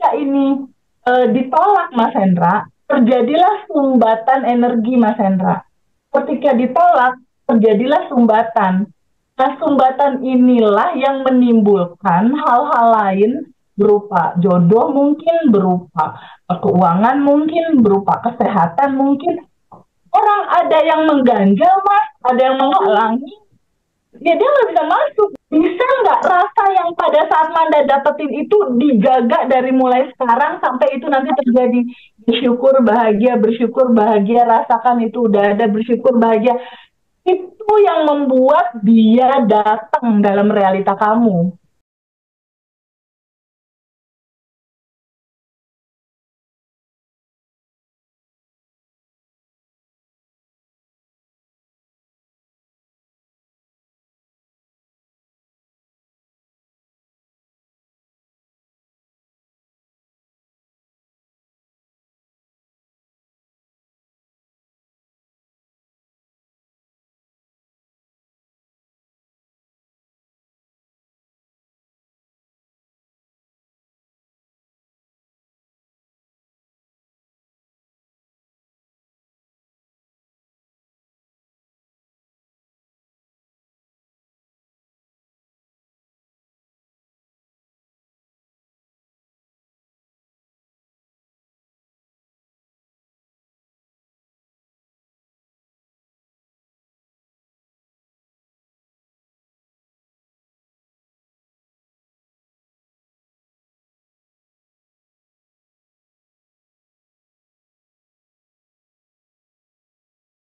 ketika ini ditolak Mas Hendra, terjadilah sumbatan energi Mas Hendra. Ketika ditolak, terjadilah sumbatan. Nah, sumbatan inilah yang menimbulkan hal-hal lain berupa jodoh mungkin, berupa keuangan mungkin, berupa kesehatan mungkin. Orang ada yang mengganjal, Mas, ada yang menghalangi, ya dia nggak bisa masuk. Bisa nggak rasa yang pada saat Manda dapetin itu dijaga dari mulai sekarang sampai itu nanti terjadi? Bersyukur bahagia, rasakan itu udah ada, bersyukur bahagia. Itu yang membuat dia datang dalam realita kamu.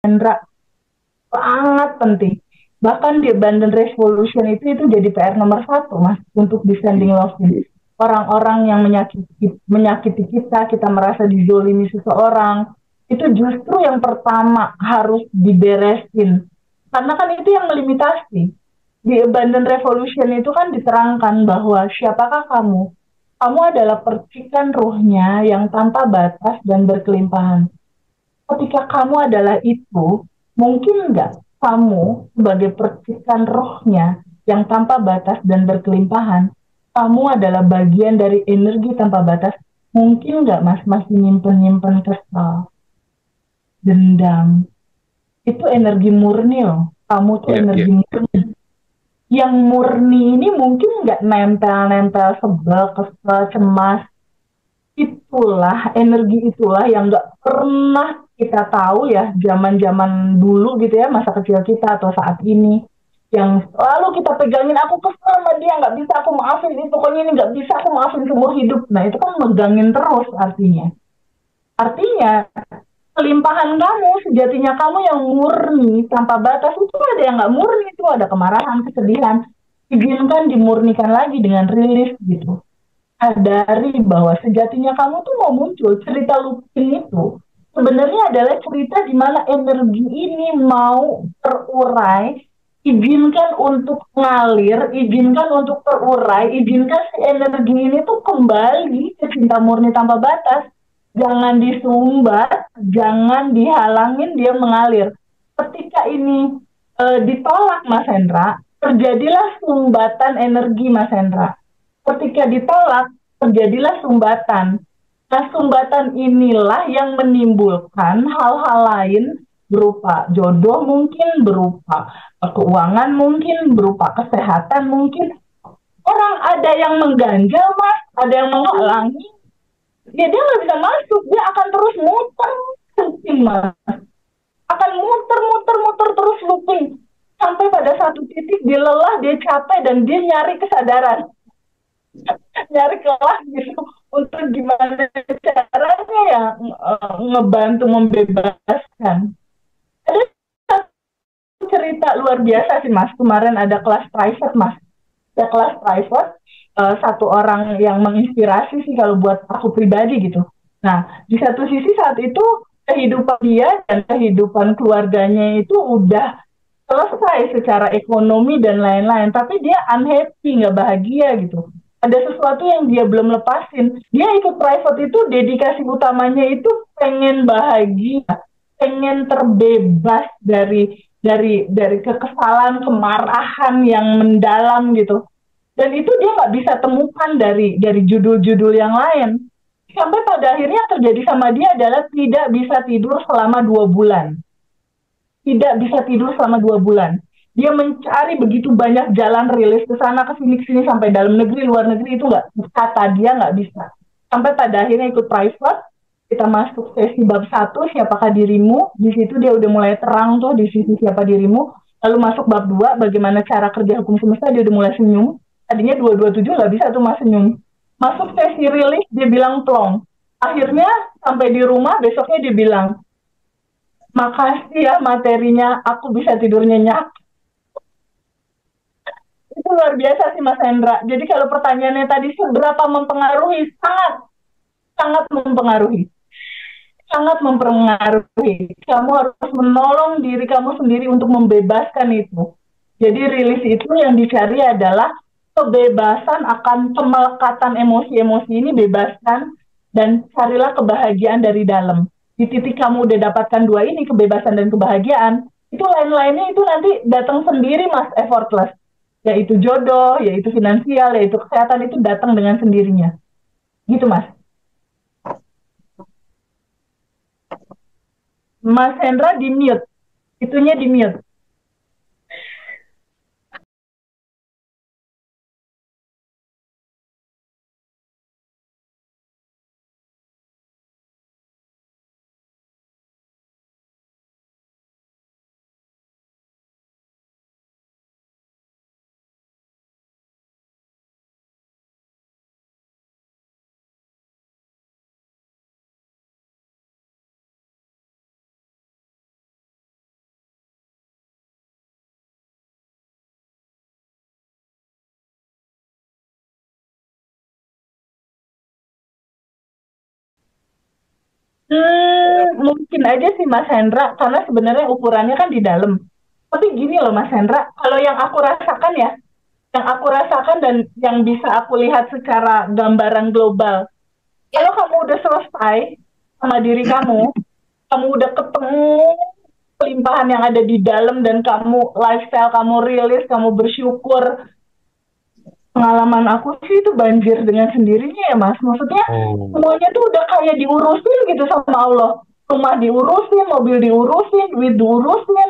Hendra, sangat penting. Bahkan di Abundant Revolution itu jadi PR nomor satu, Mas, untuk descending love ini. Orang-orang yang menyakiti kita merasa dizolimi seseorang, itu justru yang pertama harus diberesin. Karena kan itu yang melimitasi. Di Abundant Revolution itu kan diterangkan bahwa siapakah kamu? Kamu adalah percikan ruhnya yang tanpa batas dan berkelimpahan. Ketika kamu adalah itu, mungkin nggak kamu sebagai percikan rohnya yang tanpa batas dan berkelimpahan, kamu adalah bagian dari energi tanpa batas. Mungkin nggak Mas masih nyimpen-nyimpen kesal, dendam. Itu energi murni loh. Kamu tuh energi murni. Yang murni ini mungkin nggak nempel-nempel sebel, kesel, cemas. Itulah yang nggak pernah kita tahu ya, zaman-zaman dulu gitu ya, masa kecil kita atau saat ini, yang selalu kita pegangin, aku kesel sama dia, nggak bisa aku maafin, ini pokoknya ini nggak bisa aku maafin seumur hidup. Nah itu kan megangin terus artinya kelimpahan kamu, sejatinya kamu yang murni tanpa batas itu ada yang nggak murni, itu ada kemarahan, kesedihan, izinkan dimurnikan lagi dengan rilis gitu. Sadari bahwa sejatinya kamu tuh mau muncul. Cerita Lupin itu sebenarnya adalah cerita di mana energi ini mau terurai, izinkan untuk ngalir, izinkan untuk terurai, izinkan si energi ini tuh kembali ke cinta murni tanpa batas. Jangan disumbat, jangan dihalangin dia mengalir. Ketika ini ditolak Mas Hendra, terjadilah sumbatan energi Mas Hendra. Ketika ditolak, terjadilah sumbatan. Nah, sumbatan inilah yang menimbulkan hal-hal lain berupa jodoh mungkin, berupa keuangan mungkin, berupa kesehatan mungkin. Orang ada yang mengganjal, Mas, ada yang menghalangi, ya dia nggak bisa masuk, dia akan terus muter, Mas. Akan muter terus looping. Sampai pada satu titik dia lelah, dia capek, dan dia nyari kesadaran. Nyari kelas gitu untuk gimana caranya ya ngebantu membebaskan. Ada satu cerita luar biasa sih Mas, kemarin ada kelas private Mas, ada kelas private, satu orang yang menginspirasi sih kalau buat aku pribadi gitu. Nah di satu sisi saat itu kehidupan dia dan kehidupan keluarganya itu udah selesai secara ekonomi dan lain-lain, tapi dia unhappy, nggak bahagia gitu. Ada sesuatu yang dia belum lepasin. Dia ikut private itu dedikasi utamanya itu pengen bahagia, pengen terbebas dari kekesalan, kemarahan yang mendalam gitu. Dan itu dia nggak bisa temukan dari judul-judul yang lain. Sampai pada akhirnya yang terjadi sama dia adalah tidak bisa tidur selama 2 bulan. Tidak bisa tidur selama 2 bulan. Dia mencari begitu banyak jalan rilis ke sana ke sini sampai dalam negeri luar negeri itu nggak, kata dia nggak bisa. Sampai pada akhirnya ikut private, kita masuk sesi bab 1 siapakah dirimu, di situ dia udah mulai terang tuh di sisi siapa dirimu. Lalu masuk bab 2 bagaimana cara kerja hukum semesta, dia udah mulai senyum. Tadinya 227 nggak bisa tuh mas senyum. Masuk sesi rilis dia bilang plong. Akhirnya sampai di rumah besoknya dia bilang, makasih ya materinya, aku bisa tidur nyenyak. Itu luar biasa sih Mas Hendra. Jadi kalau pertanyaannya tadi seberapa mempengaruhi, sangat sangat mempengaruhi. Sangat mempengaruhi. Kamu harus menolong diri kamu sendiri untuk membebaskan itu. Jadi rilis itu yang dicari adalah kebebasan akan kemelekatan emosi-emosi ini, bebaskan dan carilah kebahagiaan dari dalam. Di titik kamu udah dapatkan dua ini, kebebasan dan kebahagiaan, itu lain-lainnya itu nanti datang sendiri mas, effortless. Yaitu jodoh, yaitu finansial, yaitu kesehatan, itu datang dengan sendirinya. Gitu mas. Mas Hendra di mute. Itunya di mute. Mungkin aja sih Mas Hendra, karena sebenarnya ukurannya kan di dalam. Tapi gini loh Mas Hendra, kalau yang aku rasakan ya, yang aku rasakan dan yang bisa aku lihat secara gambaran global, kalau kamu udah selesai sama diri kamu udah ketemu kelimpahan yang ada di dalam dan kamu lifestyle kamu rilis, kamu bersyukur, pengalaman aku sih itu banjir dengan sendirinya ya mas. Maksudnya semuanya tuh udah kayak diurusin gitu sama Allah. Rumah diurusin, mobil diurusin, duit diurusin,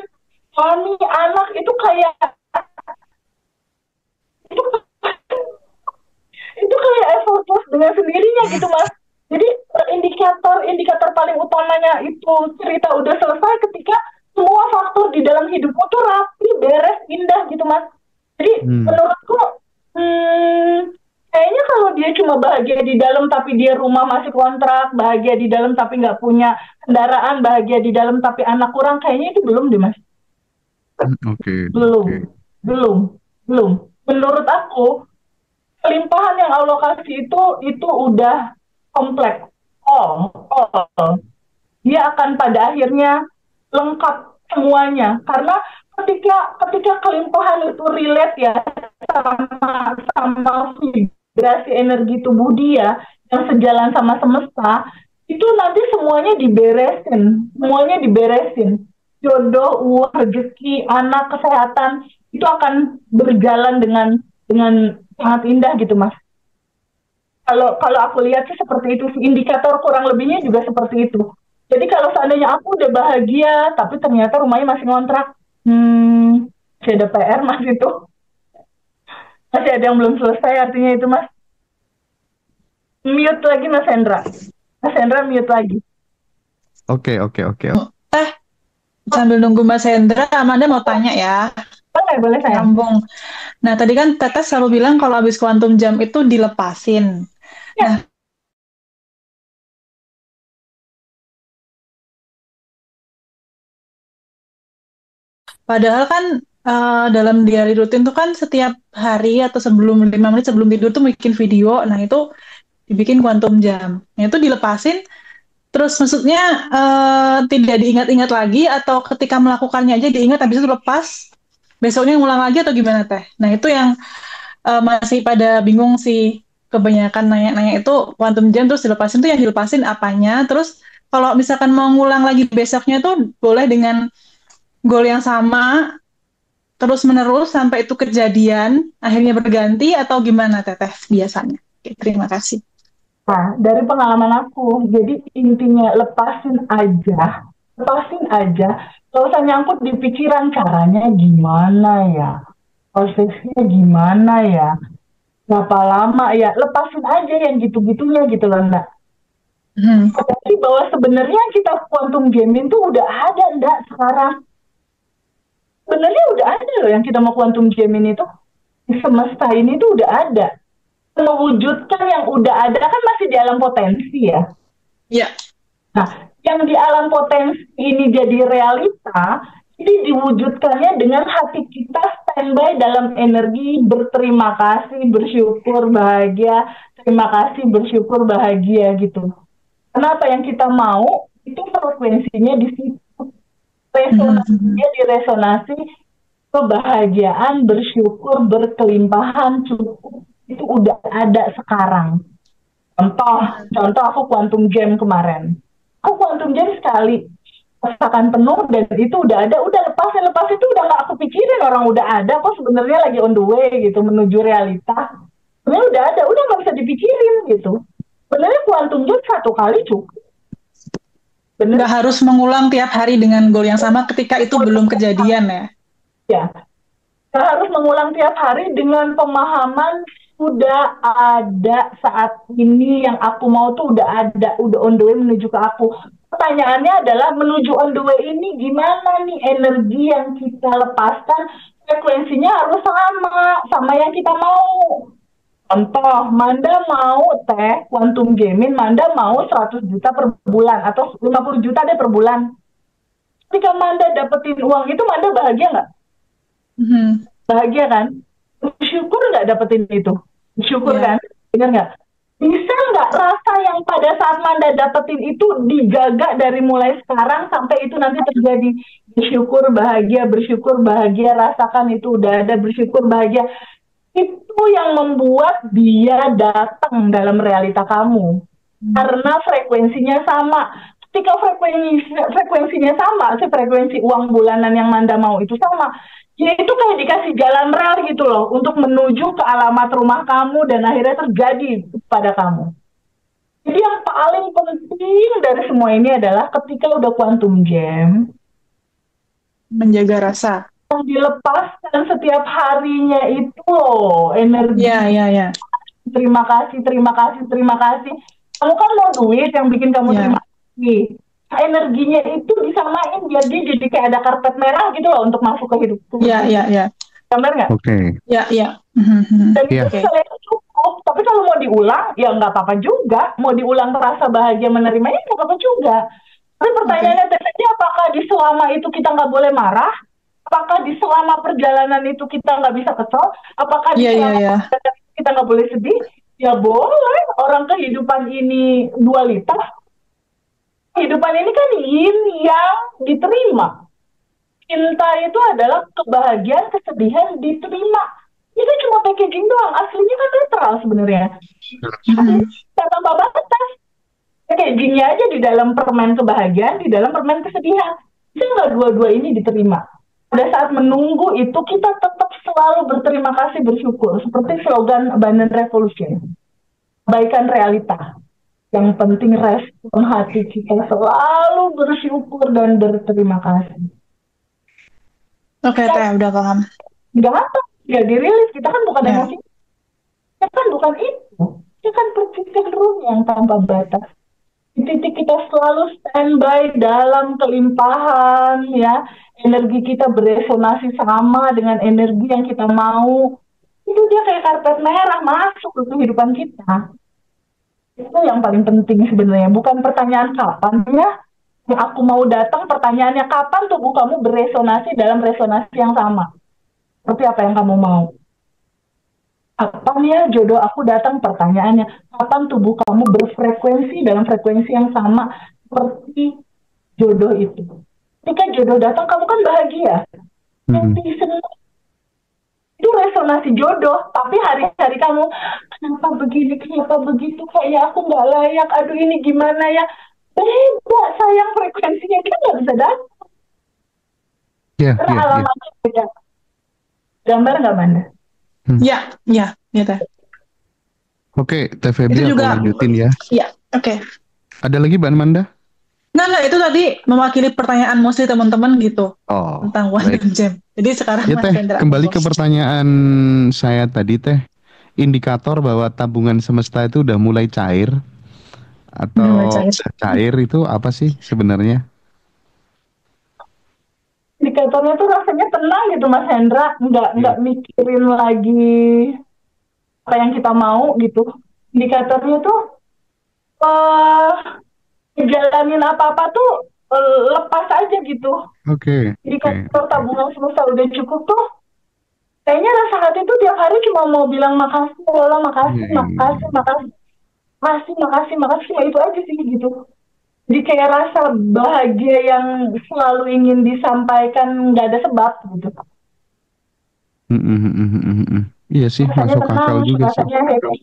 suami, anak itu kayak itu itu kayak effortless dengan sendirinya gitu mas. Jadi indikator paling utamanya itu cerita udah selesai ketika semua faktor di dalam hidupmu tuh rapi, beres, indah gitu mas. Jadi menurutku kayaknya kalau dia cuma bahagia di dalam tapi dia rumah masih kontrak, bahagia di dalam tapi nggak punya kendaraan, bahagia di dalam tapi anak kurang, kayaknya itu belum deh mas. Belum, belum, belum. Menurut aku kelimpahan yang Allah kasih itu udah kompleks. All. Dia akan pada akhirnya lengkap semuanya karena ketika kelimpahan itu relate ya sama vibrasi energi tubuh dia yang sejalan sama semesta, itu nanti semuanya diberesin, jodoh, uang, rezeki, anak, kesehatan, itu akan berjalan dengan sangat indah gitu mas. Kalau aku lihat sih seperti itu, indikator kurang lebihnya juga seperti itu. Jadi kalau seandainya aku udah bahagia tapi ternyata rumahnya masih ngontrak, masih ada PR mas itu, masih ada yang belum selesai, artinya itu mas. Mute lagi Mas Hendra mute lagi. Oke. Sambil nunggu Mas Hendra, Amanda mau tanya ya. Boleh saya. Nyambung. Nah, tadi kan Teteh selalu bilang kalau habis kuantum jam itu dilepasin. Ya. Nah, padahal kan dalam diary rutin tuh kan setiap hari atau 5 menit sebelum tidur tuh bikin video. Nah, itu dibikin kuantum jam. Nah, itu dilepasin. Terus maksudnya tidak diingat-ingat lagi atau ketika melakukannya aja diingat habis itu lepas, besoknya ngulang lagi atau gimana Teh? Nah itu yang masih pada bingung sih, kebanyakan nanya-nanya itu quantum jam terus dilepasin tuh yang dilepasin apanya, terus kalau misalkan mau ngulang lagi besoknya tuh boleh dengan goal yang sama terus menerus sampai itu kejadian akhirnya berganti atau gimana Teteh biasanya? Oke, terima kasih. Nah, dari pengalaman aku, jadi intinya lepasin aja, gak usah nyangkut di pikiran caranya gimana ya, prosesnya gimana ya, berapa lama ya, lepasin aja yang gitu-gitunya gitu loh, Mbak. Hmm. Tapi bahwa sebenarnya kita quantum gaming tuh udah ada, Mbak, sekarang. Sebenarnya udah ada loh yang kita mau quantum gaming itu. Di semesta ini tuh udah ada. Mewujudkan yang udah ada kan masih di alam potensi ya. Ya. Nah, yang di alam potensi ini jadi realita, ini diwujudkannya dengan hati kita standby dalam energi berterima kasih, bersyukur, bahagia, terima kasih, bersyukur, bahagia gitu. Kenapa yang kita mau itu frekuensinya di situ, Mhm. resonasinya di resonasi kebahagiaan, bersyukur, berkelimpahan, cukup itu udah ada sekarang. Contoh, contoh aku quantum jam kemarin. Aku quantum jam sekali rasakan penuh dan itu udah lepas itu udah nggak aku pikirin orang udah ada kok sebenarnya lagi on the way gitu menuju realita. Sebenarnya udah ada, udah nggak bisa dipikirin gitu. Sebenarnya quantum jam satu kali cukup. Bener Nggak harus mengulang tiap hari dengan goal yang sama ketika itu belum kejadian ya. ya. Nggak harus mengulang tiap hari dengan pemahaman sudah ada saat ini yang aku mau tuh udah ada, udah on the way menuju ke aku. Pertanyaannya adalah menuju on the way ini gimana nih energi yang kita lepaskan frekuensinya harus sama yang kita mau. Contoh, Manda mau teh quantum gaming, Manda mau 100 juta per bulan atau 50 juta deh per bulan. Ketika Manda dapetin uang itu, Manda bahagia nggak? Mhm. Bahagia kan? Bersyukur nggak dapetin itu? Bersyukur Ya. kan? Bener nggak? Bisa nggak rasa yang pada saat Manda dapetin itu dijaga dari mulai sekarang sampai itu nanti terjadi? Bersyukur, bahagia, rasakan itu udah ada, bersyukur, bahagia. Itu yang membuat dia datang dalam realita kamu. Karena frekuensinya sama. Ketika frekuensinya sama, frekuensi uang bulanan yang Manda mau itu sama, ya itu kayak dikasih jalan rel gitu loh untuk menuju ke alamat rumah kamu dan akhirnya terjadi pada kamu. Jadi yang paling penting dari semua ini adalah ketika udah quantum jam, Menjaga rasa. yang dilepaskan setiap harinya itu loh energi. Ya, ya, ya. Terima kasih, terima kasih, terima kasih. Kamu kan mau duit yang bikin kamu terima Ya, kasih. Nah, energinya itu disamain biar dia jadi kayak ada karpet merah gitu loh untuk masuk ke hidup tubuh ya, kamu. ya, ya. Benar nggak? Oke, Ya, ya. Mhm. Dan itu iya, Oke. misalnya cukup, tapi kalau mau diulang, ya nggak apa-apa juga. Mau diulang rasa bahagia menerimanya, nggak apa-apa juga. Tapi Oke. pertanyaannya tadi, apakah di selama itu kita nggak boleh marah? Apakah di selama perjalanan itu kita nggak bisa kesel? Apakah di Iya, iya, selama iya. perjalanan itu kita nggak boleh sedih? Ya boleh. Orang kehidupan ini dualitas. Kehidupan ini kan yin yang diterima. Cinta itu adalah kebahagiaan, kesedihan diterima. Itu cuma packaging doang. Aslinya kan netral sebenarnya. Mhm. Aslinya tanpa batas. Packagingnya aja di dalam permen kebahagiaan, di dalam permen kesedihan. Bisa nggak dua-dua ini diterima? Pada saat menunggu itu kita tetap selalu berterima kasih, bersyukur. Seperti slogan Abundant Revolution. Kebaikan realita. Yang penting respon hati kita selalu bersyukur dan berterima kasih. Oke, Ya, Teh, udah paham. nggak apa, ya dirilis. Kita kan bukan Ya. emosi, kita kan bukan itu. Kita kan berpikir room yang tanpa batas. Di titik kita selalu standby dalam kelimpahan, ya. Energi kita beresonasi sama dengan energi yang kita mau. Itu dia kayak karpet merah masuk ke kehidupan kita. Itu yang paling penting sebenarnya. Bukan pertanyaan kapan ya. Yang aku mau datang, pertanyaannya kapan tubuh kamu beresonasi dalam resonasi yang sama. Seperti apa yang kamu mau. Kapan ya jodoh aku datang, pertanyaannya. Kapan tubuh kamu berfrekuensi dalam frekuensi yang sama seperti jodoh itu. Ketika jodoh datang, kamu kan bahagia. Hmm. Happy, senang. Itu resonasi jodoh. Tapi hari-hari kamu, kenapa begini, kenapa begitu, kayak aku nggak layak, aduh ini gimana ya. Beda sayang frekuensinya, kita nggak bisa datang. iya, Karena iya, iya. alamatnya beda. Gambar nggak, Manda? Ya, ya, ya, Teh. Oke, TVB Itu aku juga, lanjutin ya. ya, oke. Ada lagi Mbak Amanda? Nggak, itu tadi mewakili pertanyaan mostly teman-teman gitu Oh, tentang baik. Quantum Jam. Jadi sekarang Ya Mas Teh, Hendra, kembali monggo. ke pertanyaan saya tadi Teh. Indikator bahwa tabungan semesta itu udah mulai cair Udah mulai atau cair. udah cair itu apa sih sebenarnya? Indikatornya tuh rasanya tenang gitu Mas Hendra, nggak Iya. mikirin lagi apa yang kita mau gitu. Indikatornya tuh eh ngejalanin apa-apa tuh lepas aja gitu. Oke, oke, Indikator oke. tabungan semesta udah cukup tuh kayaknya rasa hati tuh tiap hari cuma mau bilang makasih ya Allah, Iya, makasih, iya, makasih, iya. makasih, makasih, makasih, makasih, cuma itu aja sih gitu. Jadi kayak rasa bahagia yang selalu ingin disampaikan nggak ada sebab gitu. Mm, mm, mm, mm, mm, mm. Iya sih, Rasanya masuk tenang, akal juga sih. rasanya happy.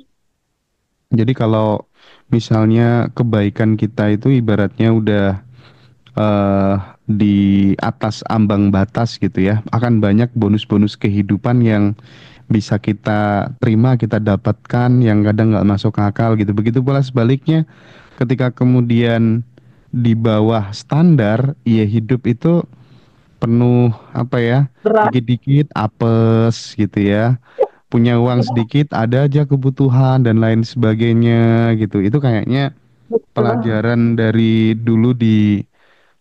Jadi kalau misalnya kebaikan kita itu ibaratnya udah eh, di atas ambang batas gitu ya, akan banyak bonus-bonus kehidupan yang bisa kita terima, kita dapatkan yang kadang nggak masuk akal gitu. Begitu pula sebaliknya, ketika kemudian di bawah standar, ya hidup itu penuh apa ya, Berat. dikit-dikit apes gitu ya. Punya uang sedikit, ada aja kebutuhan dan lain sebagainya gitu. Itu kayaknya Betul. pelajaran dari dulu di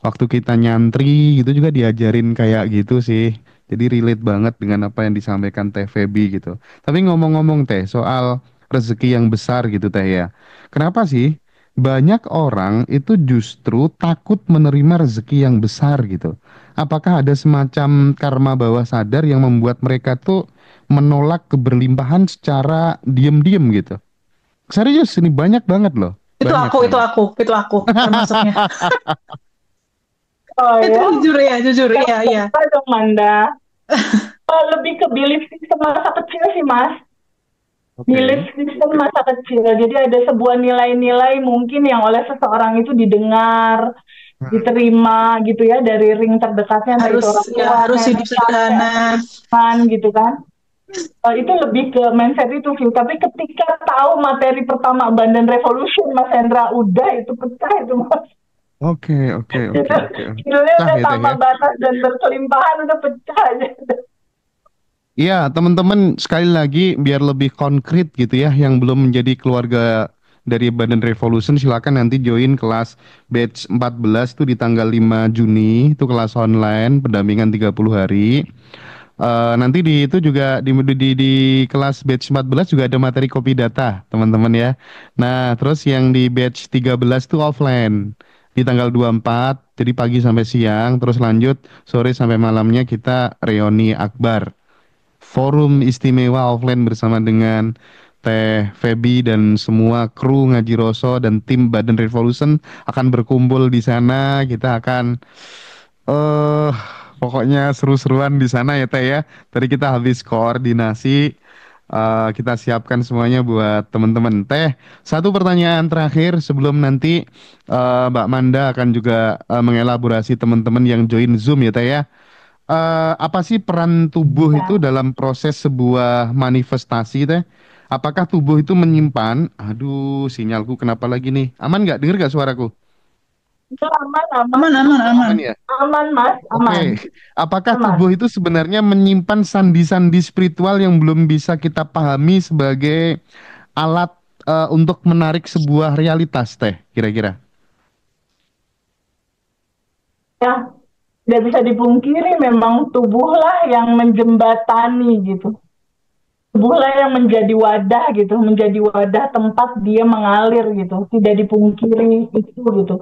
waktu kita nyantri gitu juga diajarin kayak gitu sih. Jadi relate banget dengan apa yang disampaikan Teh Feby gitu. Tapi ngomong-ngomong Teh soal rezeki yang besar gitu Teh ya. Kenapa sih banyak orang itu justru takut menerima rezeki yang besar gitu? Apakah ada semacam karma bawah sadar yang membuat mereka tuh menolak keberlimpahan secara diam-diam gitu? Serius ini banyak banget loh. Itu Banyak aku, banget. itu aku termasuknya. Oh Itu ya, jujur, yang iya, iya. apa dong Manda? Lebih ke belief system masa kecil sih Mas. Belief Oke. system masa kecil. Jadi ada sebuah nilai-nilai mungkin yang oleh seseorang itu didengar, diterima gitu ya dari ring terdekatnya, entah itu Harus, orang ya, tua, harus hidup nenek, kakek, atau sederhana. teman gitu kan. Itu lebih ke mindset itu sih. Tapi ketika tahu materi pertama Bandan Revolution, Mas Hendra, udah itu pecah itu Mas. Oke, oke, oke, Itu, oke. judulnya Pecah udah ya teh tanpa ya. batas dan berkelimpahan, udah pecah aja. Iya, teman-teman sekali lagi biar lebih konkret gitu ya, yang belum menjadi keluarga dari Badan Revolution silakan nanti join kelas batch 14 itu di tanggal 5 Juni, itu kelas online pendampingan 30 hari. Nanti di itu juga di kelas batch 14 juga ada materi copy data, teman-teman ya. Nah, terus yang di batch 13 itu offline di tanggal 24, jadi pagi sampai siang, terus lanjut sore sampai malamnya kita reuni akbar. Forum istimewa offline bersama dengan Teh Feby dan semua kru Ngaji Roso dan tim Badan Revolution akan berkumpul di sana. Kita akan eh pokoknya seru-seruan di sana ya Teh ya. Tadi kita habis koordinasi, kita siapkan semuanya buat teman-teman. Teh, satu pertanyaan terakhir sebelum nanti Mbak Manda akan juga mengelaborasi teman-teman yang join Zoom ya Teh ya. Apa sih peran tubuh itu Ya, dalam proses sebuah manifestasi Teh? Apakah tubuh itu menyimpan? Aduh, sinyalku kenapa lagi nih? Aman nggak? Dengar nggak suaraku? itu aman, aman, Aman, aman, Oh, aman. aman ya. aman Mas, Oke, aman, apakah aman. tubuh itu sebenarnya menyimpan sandi-sandi spiritual yang belum bisa kita pahami sebagai alat untuk menarik sebuah realitas, Teh, kira-kira? Ya, tidak bisa dipungkiri memang tubuhlah yang menjembatani gitu. Tubuhlah yang menjadi wadah gitu, menjadi wadah tempat dia mengalir gitu. Tidak dipungkiri itu gitu.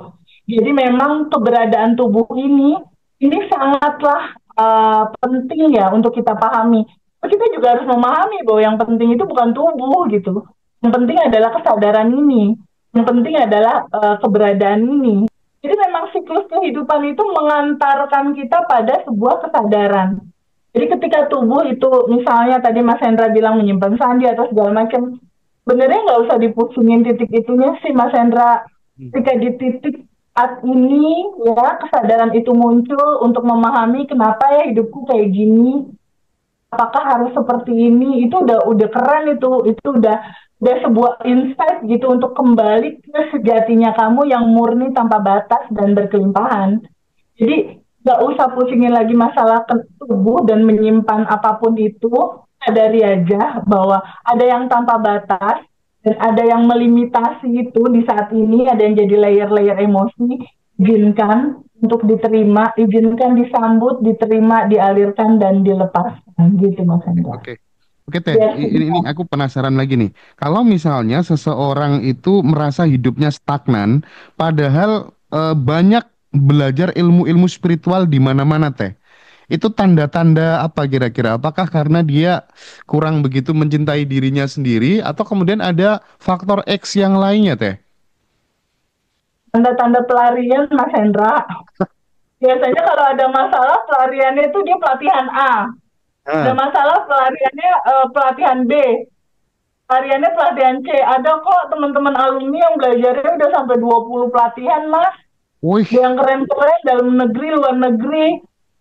Jadi memang keberadaan tubuh ini sangatlah penting ya untuk kita pahami. Kita juga harus memahami bahwa yang penting itu bukan tubuh gitu. Yang penting adalah kesadaran ini. Yang penting adalah keberadaan ini. Jadi memang siklus kehidupan itu mengantarkan kita pada sebuah kesadaran. Jadi ketika tubuh itu misalnya tadi Mas Hendra bilang menyimpan sandi atau segala macam, sebenarnya nggak usah dipusingin titik itunya sih Mas Hendra. Ketika di titik saat ini ya kesadaran itu muncul untuk memahami kenapa ya hidupku kayak gini, apakah harus seperti ini, itu udah keren itu udah ada sebuah insight gitu untuk kembali ke sejatinya kamu yang murni tanpa batas dan berkelimpahan. Jadi nggak usah pusingin lagi masalah tubuh dan menyimpan apapun itu. Sadari aja bahwa ada yang tanpa batas dan ada yang melimitasi itu di saat ini. Ada yang jadi layer-layer emosi. Izinkan untuk diterima, izinkan disambut, diterima, dialirkan dan dilepaskan gitu Mas Hendra. Oke. Oke Teh, Biar ini kita aku penasaran lagi nih. Kalau misalnya seseorang itu merasa hidupnya stagnan, padahal banyak belajar ilmu-ilmu spiritual di mana-mana Teh. Itu tanda-tanda apa kira-kira? Apakah karena dia kurang begitu mencintai dirinya sendiri, atau kemudian ada faktor X yang lainnya Teh? tanda-tanda pelarian Mas Hendra. Biasanya kalau ada masalah pelariannya itu dia pelatihan A. Ada Ah, masalah pelariannya pelatihan B. Pelariannya pelatihan C. Ada kok teman-teman alumni yang belajarnya udah sampai 20 pelatihan, Mas. wih. Ada yang keren-keren dalam negeri, luar negeri.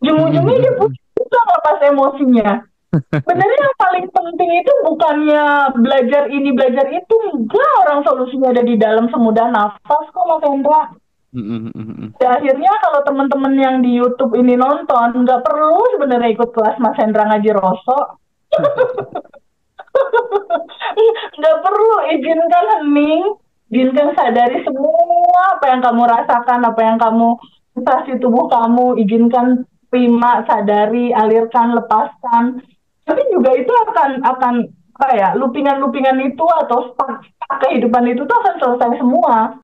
Ujung-ujungnya dia pusing juga ngelepas emosinya. Sebenarnya yang paling penting itu bukannya belajar ini, belajar itu. Enggak, orang solusinya ada di dalam semudah nafas kok, Mas Hendra. Ya, akhirnya kalau teman-teman yang di YouTube ini nonton, nggak perlu sebenarnya ikut kelas Mas Hendra ngaji rosok. Nggak perlu, izinkan hening, izinkan sadari semua apa yang kamu rasakan, apa yang kamu sensasi tubuh kamu, izinkan terima, sadari, alirkan, lepaskan. Tapi juga itu akan apa ya, lupingan-lupingan itu atau kehidupan itu tuh akan selesai semua.